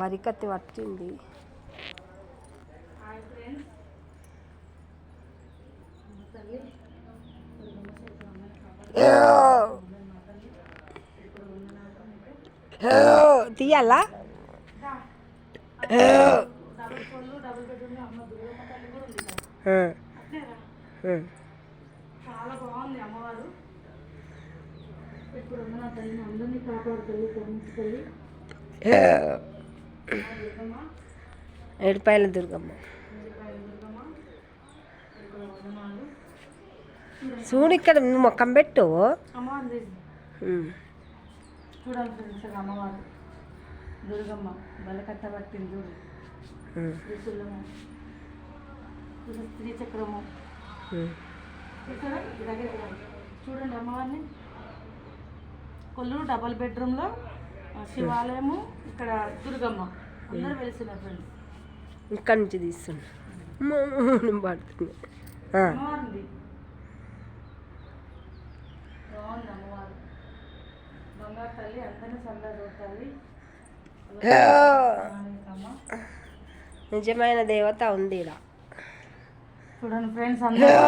వరికత్తి పట్టింది. తీయాలా? చాలా బాగుంది అమ్మవారు. ఇప్పుడు ఉన్న తల్లిని అందరినీ కాపాడుతుంది, కరుణిస్తుంది. ఏడుపాయల దుర్గమ్మ. చూడు ఇక్కడ నువ్వు మొక్కం పెట్టు. అమ్మవారు చూడాలి ఫ్రెండ్స్, అమ్మవారు దుర్గమ్మ బలకట్ట పట్టింది చూడు. త్రిశూలము, స్త్రీ చక్రము. చూడండి అమ్మవారిని. కొల్లూరు డబల్ బెడ్రూమ్లో శివాలయము, ఇక్కడ దుర్గమ్మ అందరూ వెలిసినారు ఫ్రెండ్స్. ఇక్కడ నుంచి తీస్తున్నా పడుతుంది. అమ్మవారిది బాగుంది. అమ్మవారు బంగారు తల్లి, అందరినీ చల్లగా చూడాలి. నిజమైన దేవత ఉంది ఇలా. చూడండి ఫ్రెండ్స్, అందరూ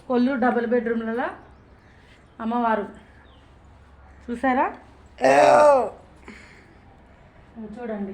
కొల్లూరు డబుల్ బెడ్రూమ్లలో అమ్మవారు చూసారా? చూడండి.